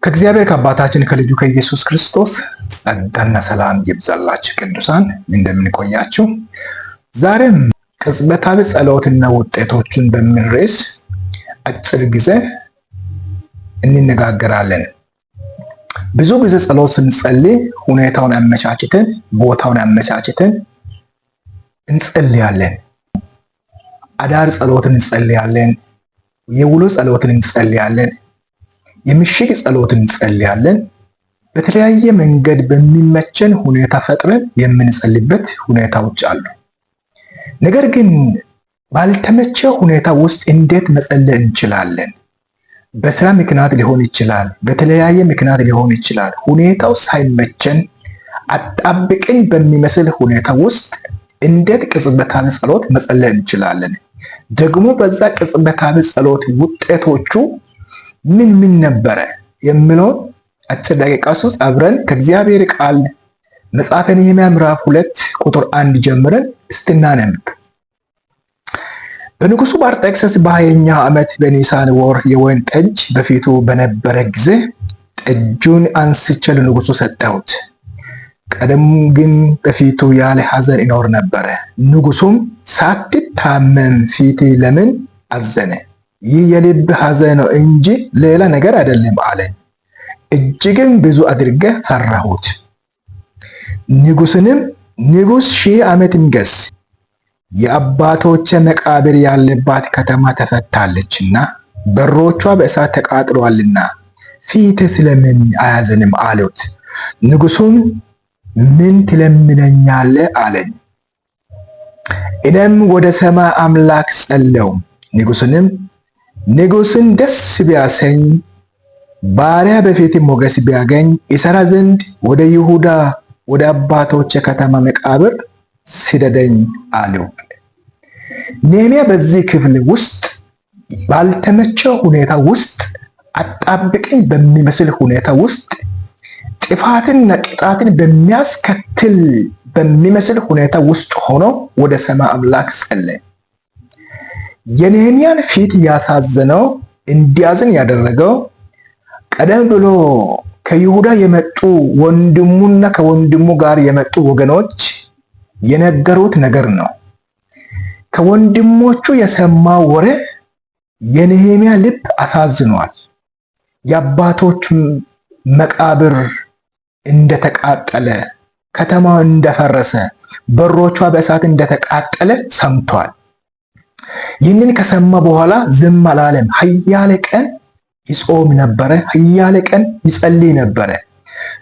ከእግዚአብሔር ከአባታችን ከልጁ ከኢየሱስ ክርስቶስ ጸጋና ሰላም ይብዛላችሁ። ቅዱሳን እንደምን ቆያችሁ? ዛሬም ቅጽበታዊ ጸሎትና ውጤቶችን በሚል ርዕስ አጭር ጊዜ እንነጋገራለን። ብዙ ጊዜ ጸሎት ስንጸልይ ሁኔታውን አመቻችተን ቦታውን አመቻችተን እንጸልያለን። አዳር ጸሎትን እንጸልያለን። የውሎ ጸሎትን እንጸልያለን። የምሽግ ጸሎትን እንጸልያለን። በተለያየ መንገድ በሚመቸን ሁኔታ ፈጥረን የምንጸልይበት ሁኔታዎች አሉ። ነገር ግን ባልተመቸ ሁኔታ ውስጥ እንዴት መጸለይ እንችላለን? በስራ ምክንያት ሊሆን ይችላል፣ በተለያየ ምክንያት ሊሆን ይችላል። ሁኔታው ሳይመቸን አጣብቀኝ በሚመስል ሁኔታ ውስጥ እንዴት ቅጽበታዊ ጸሎት መጸለይ እንችላለን? ደግሞ በዛ ቅጽበታዊ ጸሎት ውጤቶቹ ምን ነበረ የሚለውን አጭር ደቂቃ ውስጥ አብረን ከእግዚአብሔር ቃል መጽሐፈ ነህምያ ምዕራፍ 2 ቁጥር 1 ጀምረን እናነብ። በንጉሱ በአርጤክስስ በ20ኛው ዓመት በኒሳን ወር የወይን ጠጅ በፊቱ በነበረ ጊዜ ጠጁን አንስቼ ለንጉሱ ሰጠሁት። ቀደም ግን በፊቱ ያለ ሐዘን ይኖር ነበረ። ንጉሱም ሳትታመም ፊት ለምን አዘነ? ይህ የልብ ሐዘን ነው እንጂ ሌላ ነገር አይደለም አለኝ። እጅግም ብዙ አድርጌ ፈራሁት። ንጉሥ 1000 ዓመት ንገስ፣ የአባቶቼ መቃብር ያለባት ከተማ ተፈታለችና በሮቿ በእሳት ተቃጥለዋልና ፊት ስለምን አያዝንም አሉት። ንጉሱም ምን ትለምነኛለህ አለኝ። እኔም ወደ ሰማይ አምላክ ጸለይሁ። ንጉሥን ደስ ቢያሰኝ ባሪያ በፊት ሞገስ ቢያገኝ ይሰራ ዘንድ ወደ ይሁዳ ወደ አባቶቼ ከተማ መቃብር ስደደኝ አለው። ነህምያ በዚህ ክፍል ውስጥ ባልተመቸው ሁኔታ ውስጥ አጣብቀኝ በሚመስል ሁኔታ ውስጥ ጥፋትንና ቅጣትን በሚያስከትል በሚመስል ሁኔታ ውስጥ ሆኖ ወደ ሰማይ አምላክ ጸለየ። የነህምያን ፊት ያሳዘነው እንዲያዝን ያደረገው ቀደም ብሎ ከይሁዳ የመጡ ወንድሙና ከወንድሙ ጋር የመጡ ወገኖች የነገሩት ነገር ነው። ከወንድሞቹ የሰማው ወሬ የነህምያ ልብ አሳዝኗል። የአባቶቹ መቃብር እንደተቃጠለ፣ ከተማው እንደፈረሰ፣ በሮቿ በእሳት እንደተቃጠለ ሰምቷል። ይህንን ከሰማ በኋላ ዝም አላለም። ኃያለ ቀን ይጾም ነበረ። ኃያለ ቀን ይጸልይ ነበረ።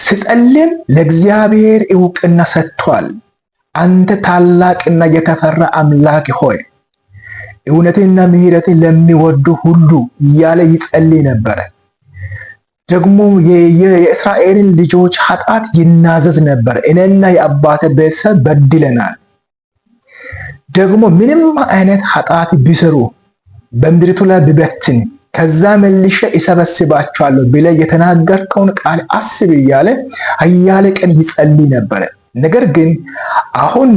ሲጸልይም ለእግዚአብሔር ዕውቅና ሰጥቷል። አንተ ታላቅና የተፈራ አምላክ ሆይ እውነትንና ምሕረትን ለሚወዱ ሁሉ እያለ ይጸልይ ነበረ። ደግሞ የእስራኤልን ልጆች ኃጢአት ይናዘዝ ነበር። እኔና የአባቴ ቤተሰብ በድለናል። ደግሞ ምንም አይነት ኃጢአት ቢሰሩ በምድሪቱ ላይ ቢበትን ከዛ መልሼ እሰበስባቸዋለሁ ብለህ የተናገርከውን ቃል አስብ እያለ ኃያለ ቀን ይጸልይ ነበረ። ነገር ግን አሁን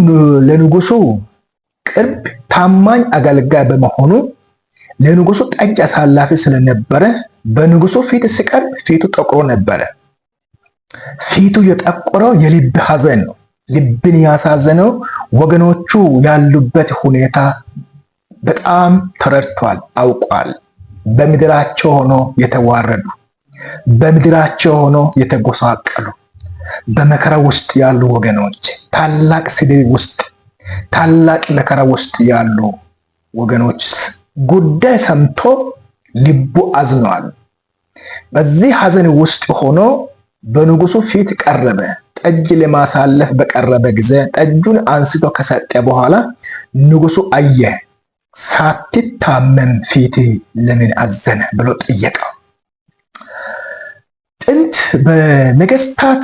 ለንጉሱ ቅርብ ታማኝ አገልጋይ በመሆኑ ለንጉሱ ጠጅ አሳላፊ ስለነበረ በንጉሱ ፊት ሲቀርብ ፊቱ ጠቁሮ ነበረ። ፊቱ የጠቆረው የልብ ሐዘን ነው። ልብን ያሳዘነው ወገኖቹ ያሉበት ሁኔታ በጣም ተረድቷል፣ አውቋል። በምድራቸው ሆኖ የተዋረዱ፣ በምድራቸው ሆኖ የተጎሳቀሉ፣ በመከራ ውስጥ ያሉ ወገኖች፣ ታላቅ ስድብ ውስጥ፣ ታላቅ መከራ ውስጥ ያሉ ወገኖች ጉዳይ ሰምቶ ልቡ አዝኗል። በዚህ ሐዘን ውስጥ ሆኖ በንጉሱ ፊት ቀረበ። ጠጅ ለማሳለፍ በቀረበ ጊዜ ጠጁን አንስቶ ከሰጠ በኋላ ንጉሱ አየ። ሳትታመም ፊት ለምን አዘነ ብሎ ጠየቀው። ጥንት በነገስታት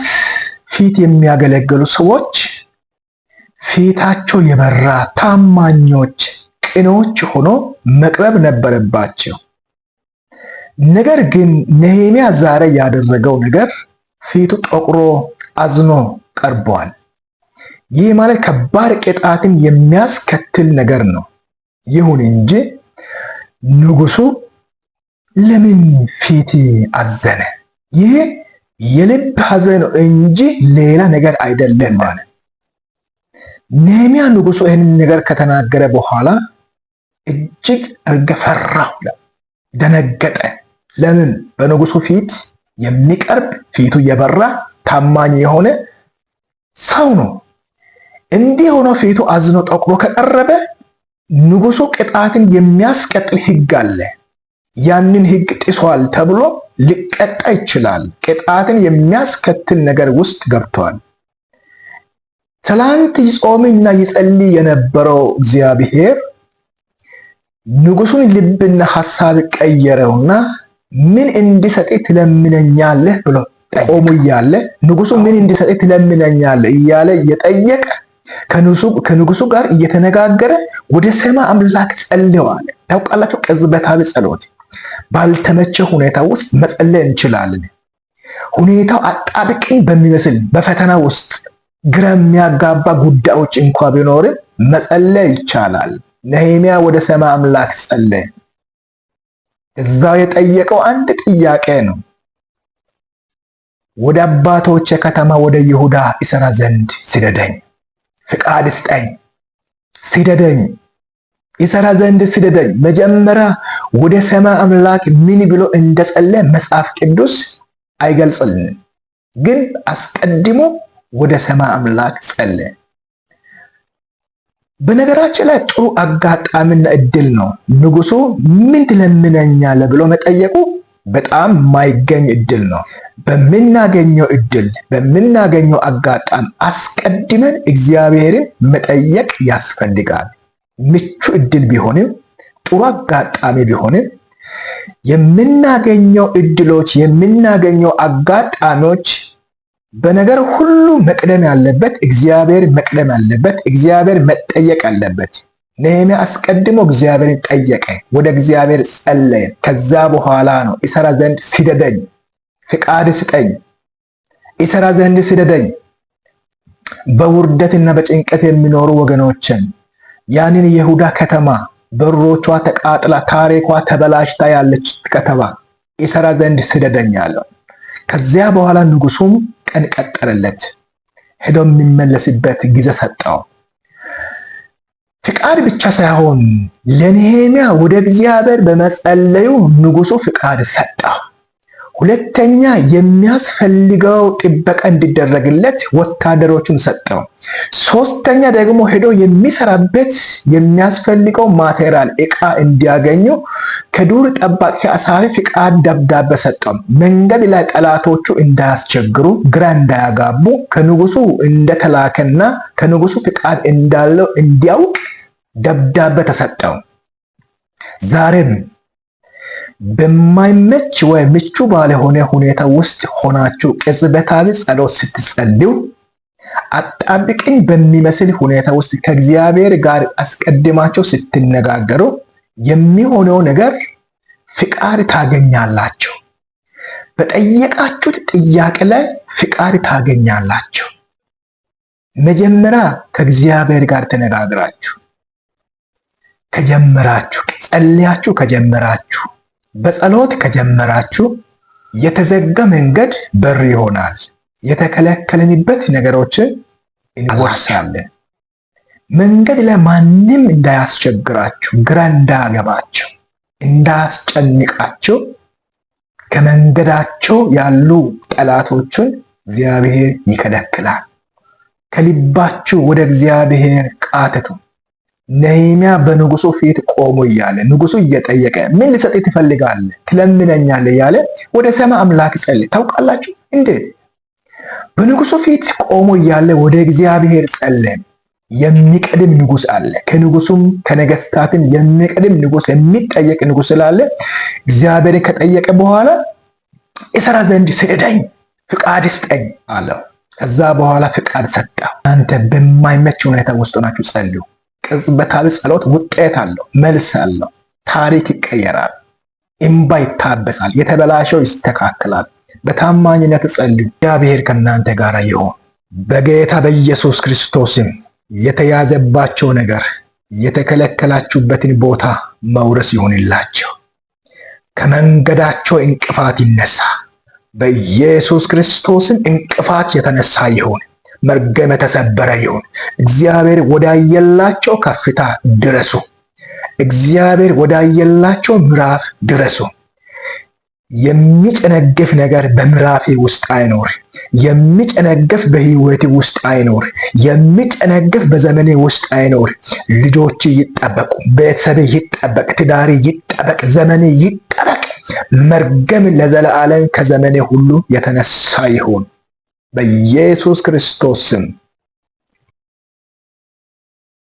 ፊት የሚያገለግሉ ሰዎች ፊታቸው የበራ ታማኞች፣ ቅኖች ሆኖ መቅረብ ነበረባቸው። ነገር ግን ነህምያ ዛሬ ያደረገው ነገር ፊቱ ጠቁሮ አዝኖ ቀርቧል። ይህ ማለት ከባድ ቅጣትን የሚያስከትል ነገር ነው። ይሁን እንጂ ንጉሱ ለምን ፊት አዘነ? ይህ የልብ ሐዘን ነው እንጂ ሌላ ነገር አይደለም ማለት። ነህምያ ንጉሱ ይህንን ነገር ከተናገረ በኋላ እጅግ ፈራሁ፣ ደነገጠ። ለምን? በንጉሱ ፊት የሚቀርብ ፊቱ የበራ ታማኝ የሆነ ሰው ነው። እንዲህ ሆኖ ፊቱ አዝኖ ጠቁሮ ከቀረበ ንጉሱ ቅጣትን የሚያስቀጥል ሕግ አለ። ያንን ሕግ ጥሷል ተብሎ ሊቀጣ ይችላል። ቅጣትን የሚያስከትል ነገር ውስጥ ገብቷል። ትላንት ይጾምና ይጸልይ የነበረው እግዚአብሔር ንጉሱን ልብና ሐሳብ ቀየረውና ምን እንዲሰጥህ ትለምነኛለህ ብሎ ቆሞ እያለ ንጉሱ ምን እንዲሰጥህ ትለምነኛለህ እያለ እየጠየቀ ከንጉሱ ጋር እየተነጋገረ ወደ ሰማይ አምላክ ጸልየዋል። ታውቃላችሁ፣ ቅጽበታዊ ጸሎት ባልተመቸ ሁኔታ ውስጥ መጸለይ እንችላለን። ሁኔታው አጣብቂኝ በሚመስል በፈተና ውስጥ ግራ የሚያጋባ ጉዳዮች እንኳ ቢኖርም መጸለይ ይቻላል። ነህምያ ወደ ሰማይ አምላክ ጸለየ። እዛው የጠየቀው አንድ ጥያቄ ነው። ወደ አባቶቼ ከተማ ወደ ይሁዳ ይሰራ ዘንድ ስደደኝ፣ ፍቃድ ስጠኝ፣ ስደደኝ፣ ይሰራ ዘንድ ስደደኝ። መጀመሪያ ወደ ሰማይ አምላክ ምን ብሎ እንደጸለየ መጽሐፍ ቅዱስ አይገልጽልንም፣ ግን አስቀድሞ ወደ ሰማይ አምላክ ጸለየ። በነገራችን ላይ ጥሩ አጋጣሚና እድል ነው። ንጉሱ ምን ትለምነኛለህ ብሎ መጠየቁ በጣም የማይገኝ እድል ነው። በምናገኘው እድል በምናገኘው አጋጣሚ አስቀድመን እግዚአብሔርን መጠየቅ ያስፈልጋል። ምቹ እድል ቢሆንም ጥሩ አጋጣሚ ቢሆንም የምናገኘው እድሎች የምናገኘው አጋጣሚዎች በነገር ሁሉ መቅደም ያለበት እግዚአብሔር መቅደም ያለበት እግዚአብሔር መጠየቅ አለበት። ነህምያ አስቀድሞ እግዚአብሔርን ጠየቀ፣ ወደ እግዚአብሔር ጸለየ። ከዛ በኋላ ነው ይሰራ ዘንድ ስደደኝ፣ ፍቃድ ስጠኝ፣ ይሰራ ዘንድ ስደደኝ። በውርደትና በጭንቀት የሚኖሩ ወገኖችን ያንን የይሁዳ ከተማ በሮቿ ተቃጥላ ታሪኳ ተበላሽታ ያለች ከተማ ይሰራ ዘንድ ስደደኝ አለው። ከዚያ በኋላ ንጉሱም ቀን ቀጠረለት፣ ሄዶ የሚመለስበት ጊዜ ሰጠው። ፍቃድ ብቻ ሳይሆን ለነህምያ ወደ እግዚአብሔር በመጸለዩ ንጉሱ ፍቃድ ሰጠው። ሁለተኛ የሚያስፈልገው ጥበቃ እንዲደረግለት ወታደሮቹን ሰጠው። ሶስተኛ ደግሞ ሄዶ የሚሰራበት የሚያስፈልገው ማቴሪያል ዕቃ እንዲያገኙ ከዱር ጠባቂ አሳፊ ፍቃድ ደብዳቤ ሰጠው። መንገድ ላይ ጠላቶቹ እንዳያስቸግሩ፣ ግራ እንዳያጋቡ ከንጉሱ እንደተላከና ከንጉሱ ፍቃድ እንዳለው እንዲያውቅ ደብዳቤ ተሰጠው። ዛሬም በማይመች ወይ ምቹ ባልሆነ ሁኔታ ውስጥ ሆናችሁ ቅጽበታዊ ጸሎት ስትጸልዩ፣ አጣብቂኝ በሚመስል ሁኔታ ውስጥ ከእግዚአብሔር ጋር አስቀድማችሁ ስትነጋገሩ የሚሆነው ነገር ፍቃድ ታገኛላችሁ። በጠየቃችሁት ጥያቄ ላይ ፍቃድ ታገኛላችሁ። መጀመሪያ ከእግዚአብሔር ጋር ተነጋግራችሁ ከጀመራችሁ፣ ጸልያችሁ ከጀመራችሁ፣ በጸሎት ከጀመራችሁ የተዘጋ መንገድ በር ይሆናል። የተከለከልንበት ነገሮችን እንወርሳለን። መንገድ ላይ ማንም እንዳያስቸግራችሁ፣ ግራ እንዳያገባችሁ፣ እንዳያስጨንቃችሁ ከመንገዳቸው ያሉ ጠላቶችን እግዚአብሔር ይከለክላል። ከልባችሁ ወደ እግዚአብሔር ቃተቱ። ነህምያ በንጉሱ ፊት ቆሞ እያለ ንጉሱ እየጠየቀ ምን ልሰጥህ ትፈልጋለህ ትለምነኛለህ እያለ ወደ ሰማይ አምላክ ጸለየ። ታውቃላችሁ እንዴት? በንጉሱ ፊት ቆሞ እያለ ወደ እግዚአብሔር ጸለየ። የሚቀድም ንጉስ አለ። ከንጉሱም ከነገስታትም የሚቀድም ንጉስ የሚጠየቅ ንጉስ ስላለ እግዚአብሔርን ከጠየቀ በኋላ ይሰራ ዘንድ ስደደኝ፣ ፍቃድ ስጠኝ አለው። ከዛ በኋላ ፍቃድ ሰጠ። እናንተ በማይመች ሁኔታ ውስጥ ሆናችሁ ጸልዩ። ቅጽበታዊ ጸሎት ውጤት አለው፣ መልስ አለው። ታሪክ ይቀየራል፣ እምባ ይታበሳል፣ የተበላሸው ይስተካከላል። በታማኝነት ጸልዩ። እግዚአብሔር ከእናንተ ጋር ይሁን። በጌታ በኢየሱስ ክርስቶስም የተያዘባቸው ነገር የተከለከላችሁበትን ቦታ መውረስ ይሆንላቸው። ከመንገዳቸው እንቅፋት ይነሳ። በኢየሱስ ክርስቶስም እንቅፋት የተነሳ ይሁን፣ መርገም የተሰበረ ይሁን። እግዚአብሔር ወዳየላቸው ከፍታ ድረሱ። እግዚአብሔር ወዳየላቸው ምዕራፍ ድረሱ። የሚጨነግፍ ነገር በምዕራፌ ውስጥ አይኖር። የሚጨነግፍ በህይወቴ ውስጥ አይኖር። የሚጨነግፍ በዘመኔ ውስጥ አይኖር። ልጆች ይጠበቁ፣ ቤተሰብ ይጠበቅ፣ ትዳሪ ይጠበቅ፣ ዘመኔ ይጠበቅ። መርገም ለዘላለም ከዘመኔ ሁሉ የተነሳ ይሁን በኢየሱስ ክርስቶስ ስም።